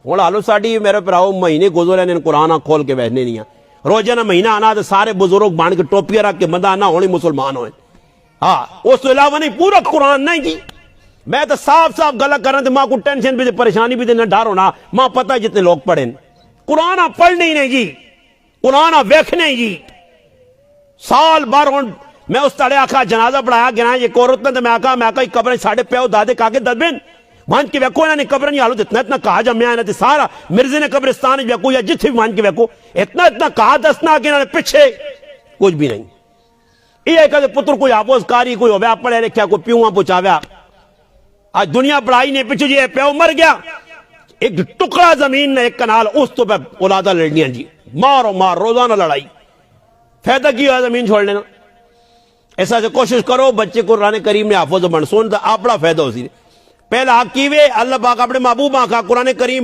ہوں حالو ساڈی میرے پراؤ مہینے گزرے نے قرآن کھول کے بیٹھنے نہیں روزانہ مہینہ آنا تو سارے بزرگ بن کے ٹوپیاں رکھ کے بندہ نہ ہونے مسلمان ہوئے ہاں اس تو علاوہ نہیں پورا قرآن نہیں جی میں تو صاف صاف گلا کرنا تو ماں کو ٹینشن بھی دے پریشانی بھی دے نہ ڈر ہونا ماں پتہ ہے جتنے لوگ پڑھیں قرآن پڑھنے ہی نہیں جی قرآن ویکھنے جی سال بھر ہوں میں اس تڑے آخا جنازہ پڑھایا گیا یہ عورت نے تو میں آخا قبریں ساڑھے پیو دادے کاکے دبن وانچ کے ویکو انہوں نے قبر نہیں حالت اتنا کہا جمعہ ہے سارا مرزے نے قبرستان ویکو یا جتھے بھی وانچ کے ویکو اتنا کہا دسنا کہ انہوں نے پیچھے کچھ بھی نہیں یہ کہتے پتر کوئی آپوز کاری کوئی ہویا پڑھے لکھیا کوئی پیوہاں پوچھاویا آج دنیا پڑھائی نہیں پیچھو جی پیو مر گیا ایک ٹکڑا زمین نے ایک کنال اس تو پہ اولادہ لڑنیاں جی مارو مار روزانہ لڑائی فائدہ کی ہوا زمین چھوڑ لینا ایسا سے کوشش کرو بچے کو قرآن کریم میں حافظ بن سن تو اپنا فائدہ ہو سی پہلا حق کیوے اللہ پاک اپنے محبوب آنکھا قرآن کریم